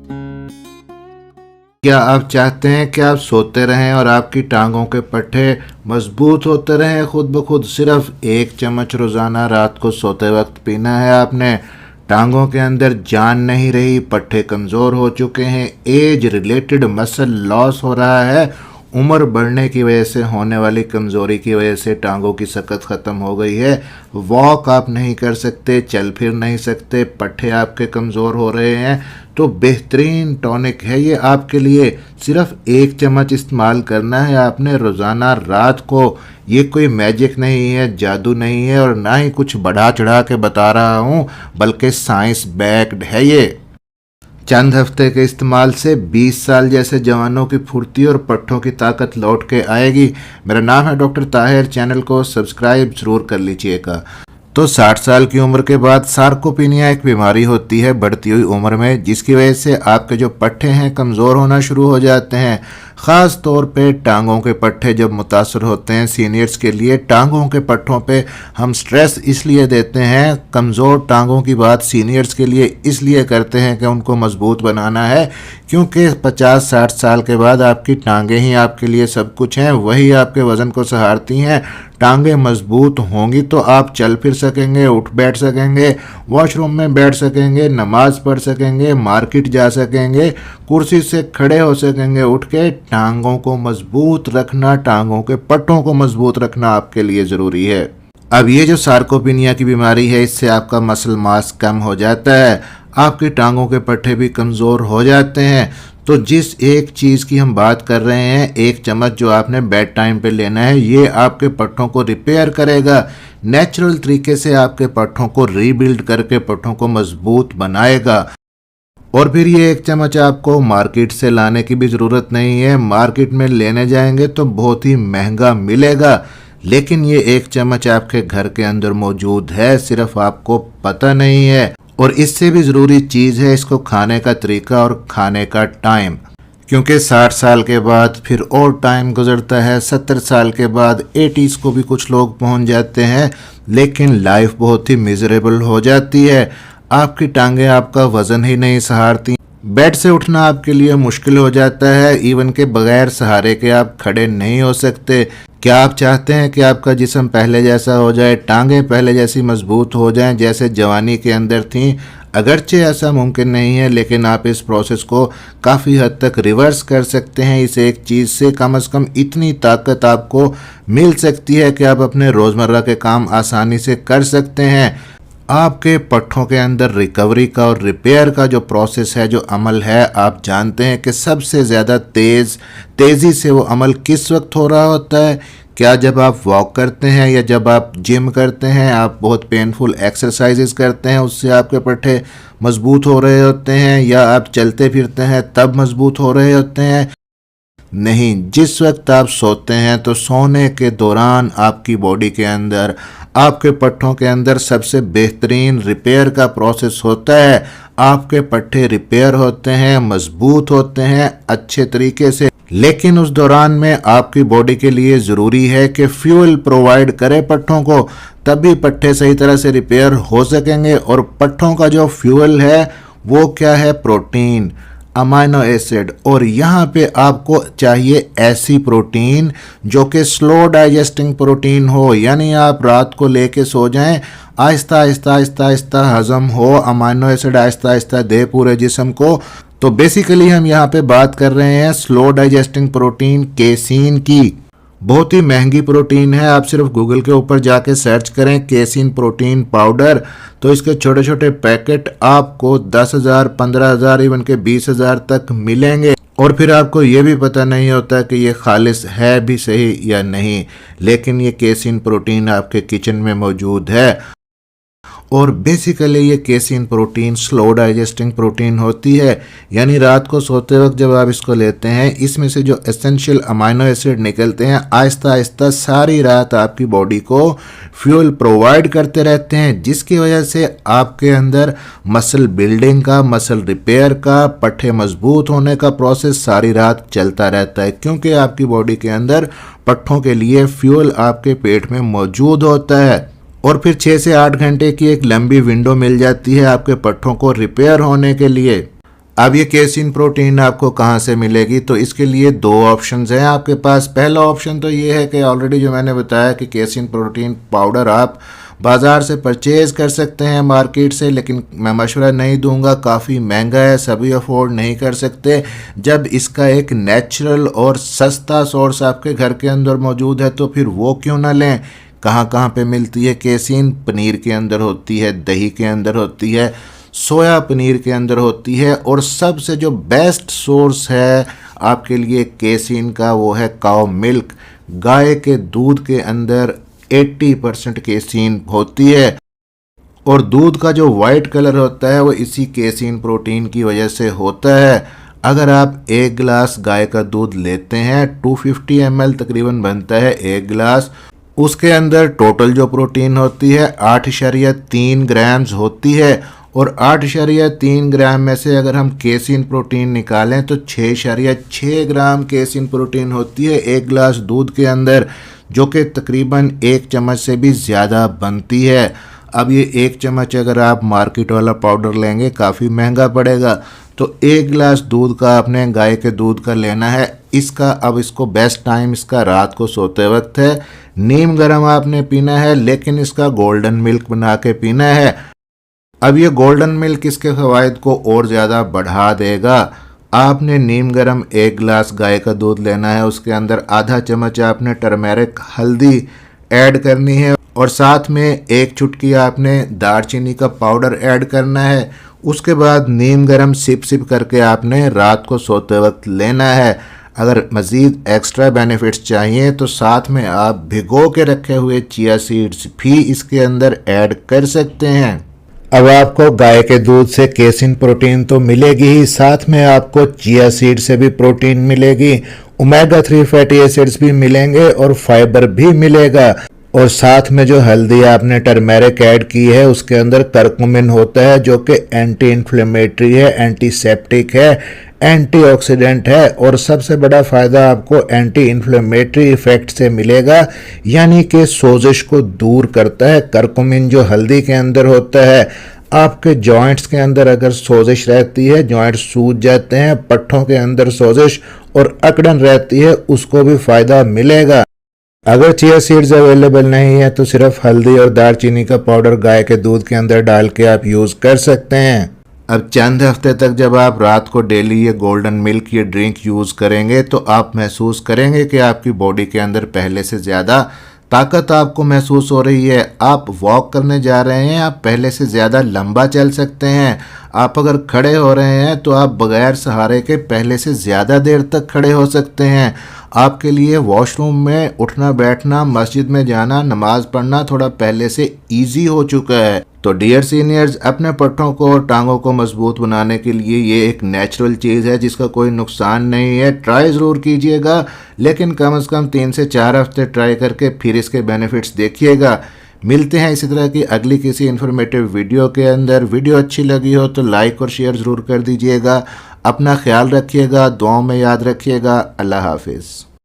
क्या आप चाहते हैं कि आप सोते रहें और आपकी टांगों के पट्टे मजबूत होते रहें खुद ब खुद? सिर्फ 1 चम्मच रोज़ाना रात को सोते वक्त पीना है आपने। टांगों के अंदर जान नहीं रही, पट्टे कमज़ोर हो चुके हैं, एज रिलेटेड मसल लॉस हो रहा है, उम्र बढ़ने की वजह से होने वाली कमज़ोरी की वजह से टांगों की सकत ख़त्म हो गई है, वॉक आप नहीं कर सकते, चल फिर नहीं सकते, पट्टे आपके कमज़ोर हो रहे हैं, तो बेहतरीन टॉनिक है ये आपके लिए। सिर्फ 1 चम्मच इस्तेमाल करना है आपने रोज़ाना रात को। ये कोई मैजिक नहीं है, जादू नहीं है, और ना ही कुछ बढ़ा चढ़ा के बता रहा हूँ, बल्कि साइंस बैक्ड है ये। चंद हफ्ते के इस्तेमाल से 20 साल जैसे जवानों की फुर्ती और पट्टों की ताकत लौट के आएगी। मेरा नाम है डॉक्टर ताहिर, चैनल को सब्सक्राइब जरूर कर लीजिएगा। तो 60 साल की उम्र के बाद सार्कोपीनिया एक बीमारी होती है बढ़ती हुई उम्र में, जिसकी वजह से आपके जो पट्टे हैं कमज़ोर होना शुरू हो जाते हैं। ख़ास तौर पे टांगों के पट्टे जब मुतासर होते हैं, सीनियर्स के लिए टांगों के पट्टों पे हम स्ट्रेस इसलिए देते हैं, कमज़ोर टांगों की बात सीनियर्स के लिए इसलिए करते हैं कि उनको मजबूत बनाना है, क्योंकि 50-60 साल के बाद आपकी टांगें ही आपके लिए सब कुछ हैं, वही आपके वज़न को सहारती हैं। टांगें मजबूत होंगी तो आप चल फिर सकेंगे, उठ बैठ सकेंगे, वॉशरूम में बैठ सकेंगे, नमाज पढ़ सकेंगे, मार्केट जा सकेंगे, कुर्सी से खड़े हो सकेंगे उठ के। टांगों को मजबूत रखना, टांगों के पट्टों को मजबूत रखना आपके लिए ज़रूरी है। अब ये जो सार्कोपीनिया की बीमारी है, इससे आपका मसल मास कम हो जाता है, आपकी टांगों के पट्टे भी कमज़ोर हो जाते हैं। तो जिस एक चीज़ की हम बात कर रहे हैं, 1 चम्मच जो आपने बेड टाइम पे लेना है, ये आपके पट्टों को रिपेयर करेगा, नेचुरल तरीके से आपके पट्टों को रीबिल्ड करके पट्टों को मजबूत बनाएगा। और फिर ये 1 चम्मच आपको मार्केट से लाने की भी ज़रूरत नहीं है। मार्केट में लेने जाएंगे तो बहुत ही महंगा मिलेगा, लेकिन ये 1 चम्मच आपके घर के अंदर मौजूद है, सिर्फ आपको पता नहीं है। और इससे भी ज़रूरी चीज़ है इसको खाने का तरीका और खाने का टाइम, क्योंकि 60 साल के बाद फिर और टाइम गुजरता है, 70 साल के बाद 80s को भी कुछ लोग पहुंच जाते हैं, लेकिन लाइफ बहुत ही मिजरेबल हो जाती है। आपकी टांगें आपका वज़न ही नहीं सहारती, बेड से उठना आपके लिए मुश्किल हो जाता है, इवन के बगैर सहारे के आप खड़े नहीं हो सकते। क्या आप चाहते हैं कि आपका जिस्म पहले जैसा हो जाए, टांगें पहले जैसी मजबूत हो जाएं जैसे जवानी के अंदर थीं? अगरचे ऐसा मुमकिन नहीं है, लेकिन आप इस प्रोसेस को काफ़ी हद तक रिवर्स कर सकते हैं। इस एक चीज़ से कम से कम इतनी ताकत आपको मिल सकती है कि आप अपने रोज़मर्रा के काम आसानी से कर सकते हैं। आपके पट्टों के अंदर रिकवरी का और रिपेयर का जो प्रोसेस है, जो अमल है, आप जानते हैं कि सबसे ज़्यादा तेज़ी से वो अमल किस वक्त हो रहा होता है? क्या जब आप वॉक करते हैं, या जब आप जिम करते हैं, आप बहुत पेनफुल एक्सरसाइजेस करते हैं, उससे आपके पट्टे मजबूत हो रहे होते हैं, या आप चलते फिरते हैं तब मजबूत हो रहे होते हैं? नहीं, जिस वक्त आप सोते हैं तो सोने के दौरान आपकी बॉडी के अंदर, आपके पट्टों के अंदर सबसे बेहतरीन रिपेयर का प्रोसेस होता है। आपके पट्टे रिपेयर होते हैं, मजबूत होते हैं अच्छे तरीके से, लेकिन उस दौरान में आपकी बॉडी के लिए ज़रूरी है कि फ्यूल प्रोवाइड करे पट्टों को, तभी पट्टे सही तरह से रिपेयर हो सकेंगे। और पट्टों का जो फ्यूल है वो क्या है? Protein, amino acid. और यहाँ पे आपको चाहिए ऐसी प्रोटीन जो कि स्लो डाइजेस्टिंग प्रोटीन हो, यानी आप रात को लेके सो जाएं, आहिस्ता आहिस्ता आहिस्ता आहिस्ता हजम हो, अमाइनो एसिड आहिस्ता आहिस्ता दे पूरे जिस्म को। तो बेसिकली हम यहाँ पे बात कर रहे हैं स्लो डाइजेस्टिंग प्रोटीन केसीन की। बहुत ही महंगी प्रोटीन है, आप सिर्फ गूगल के ऊपर जाके सर्च करें केसीन प्रोटीन पाउडर, तो इसके छोटे छोटे पैकेट आपको 10,000, 15,000, इवन के 20,000 तक मिलेंगे। और फिर आपको ये भी पता नहीं होता कि ये खालिस है भी सही या नहीं, लेकिन ये केसीन प्रोटीन आपके किचन में मौजूद है। और बेसिकली ये casein protein slow digesting protein होती है, यानी रात को सोते वक्त जब आप इसको लेते हैं, इसमें से जो एसेंशियल अमाइनो एसिड निकलते हैं, आहिस्ता आहिस्ता सारी रात आपकी बॉडी को फ्यूल प्रोवाइड करते रहते हैं, जिसकी वजह से आपके अंदर मसल बिल्डिंग का, मसल रिपेयर का, पट्टे मजबूत होने का प्रोसेस सारी रात चलता रहता है, क्योंकि आपकी बॉडी के अंदर पट्टों के लिए फ्यूल आपके पेट में मौजूद होता है। और फिर 6 से 8 घंटे की एक लंबी विंडो मिल जाती है आपके पट्टों को रिपेयर होने के लिए। अब ये केसिन प्रोटीन आपको कहाँ से मिलेगी, तो इसके लिए दो ऑप्शंस हैं आपके पास। पहला ऑप्शन तो ये है कि ऑलरेडी जो मैंने बताया कि केसिन प्रोटीन पाउडर आप बाज़ार से परचेज़ कर सकते हैं मार्केट से, लेकिन मैं मशवरा नहीं दूंगा, काफ़ी महंगा है, सभी अफोर्ड नहीं कर सकते। जब इसका एक नेचुरल और सस्ता सोर्स आपके घर के अंदर मौजूद है तो फिर वो क्यों ना लें। कहाँ कहाँ पे मिलती है केसिन? पनीर के अंदर होती है, दही के अंदर होती है, सोया पनीर के अंदर होती है, और सबसे जो बेस्ट सोर्स है आपके लिए केसिन का वो है काउ मिल्क। गाय के दूध के अंदर 80% केसिन होती है, और दूध का जो वाइट कलर होता है वो इसी केसिन प्रोटीन की वजह से होता है। अगर आप एक गिलास गाय का दूध लेते हैं, 250 ml तकरीबन बनता है एक गिलास, उसके अंदर टोटल जो प्रोटीन होती है 8.3 ग्राम्स होती है, और 8.3 ग्राम में से अगर हम केसिन प्रोटीन निकालें तो 6.6 ग्राम केसिन प्रोटीन होती है एक गिलास दूध के अंदर, जो कि तकरीबन एक चम्मच से भी ज़्यादा बनती है। अब ये एक चम्मच अगर आप मार्केट वाला पाउडर लेंगे काफ़ी महंगा पड़ेगा, तो एक गिलास दूध का आपने गाय के दूध का लेना है। इसका अब इसको बेस्ट टाइम इसका रात को सोते वक्त है। नीम गर्म आपने पीना है, लेकिन इसका गोल्डन मिल्क बना के पीना है। अब ये गोल्डन मिल्क इसके फ़वाइद को और ज़्यादा बढ़ा देगा। आपने नीम गर्म एक गिलास गाय का दूध लेना है, उसके अंदर आधा चम्मच आपने टर्मेरिक हल्दी ऐड करनी है, और साथ में एक चुटकी आपने दालचीनी का पाउडर ऐड करना है। उसके बाद नीम गर्म सिप सिप करके आपने रात को सोते वक्त लेना है। अगर मज़ीद एक्स्ट्रा बेनिफिट्स चाहिए तो साथ में आप भिगो के रखे हुए चिया सीड्स भी इसके अंदर ऐड कर सकते हैं। अब आपको गाय के दूध से केसिन प्रोटीन तो मिलेगी ही, साथ में आपको चिया सीड से भी प्रोटीन मिलेगी, ओमेगा 3 फैटी एसिड्स भी मिलेंगे और फाइबर भी मिलेगा। और साथ में जो हल्दी आपने टर्मेरिक ऐड की है उसके अंदर करकुमिन होता है, जो कि एंटी इन्फ्लेमेटरी है, एंटीसेप्टिक है, एंटीऑक्सीडेंट है, और सबसे बड़ा फ़ायदा आपको एंटी इन्फ्लेमेटरी इफेक्ट से मिलेगा, यानी कि सोजिश को दूर करता है। करकुमिन जो हल्दी के अंदर होता है, आपके जॉइंट्स के अंदर अगर सोजिश रहती है, जॉइंट्स सूज जाते हैं, पट्ठों के अंदर सोजिश और अकड़न रहती है, उसको भी फ़ायदा मिलेगा। अगर चिया सीड्स अवेलेबल नहीं है तो सिर्फ हल्दी और दालचीनी का पाउडर गाय के दूध के अंदर डाल के आप यूज़ कर सकते हैं। अब चंद हफ्ते तक जब आप रात को डेली ये गोल्डन मिल्क ये ड्रिंक यूज़ करेंगे तो आप महसूस करेंगे कि आपकी बॉडी के अंदर पहले से ज़्यादा ताकत आपको महसूस हो रही है। आप वॉक करने जा रहे हैं, आप पहले से ज़्यादा लंबा चल सकते हैं। आप अगर खड़े हो रहे हैं तो आप बगैर सहारे के पहले से ज़्यादा देर तक खड़े हो सकते हैं। आपके लिए वॉशरूम में उठना बैठना, मस्जिद में जाना, नमाज पढ़ना थोड़ा पहले से इजी हो चुका है। तो डियर सीनियर्स, अपने पट्टों को और टांगों को मजबूत बनाने के लिए ये एक नेचुरल चीज़ है जिसका कोई नुकसान नहीं है। ट्राई ज़रूर कीजिएगा, लेकिन कम से कम 3 से 4 हफ्ते ट्राई करके फिर इसके बेनिफिट्स देखिएगा। मिलते हैं इसी तरह की अगली किसी इन्फॉर्मेटिव वीडियो के अंदर। वीडियो अच्छी लगी हो तो लाइक और शेयर ज़रूर कर दीजिएगा। अपना ख्याल रखिएगा, दुआओं में याद रखिएगा। अल्लाह हाफिज़।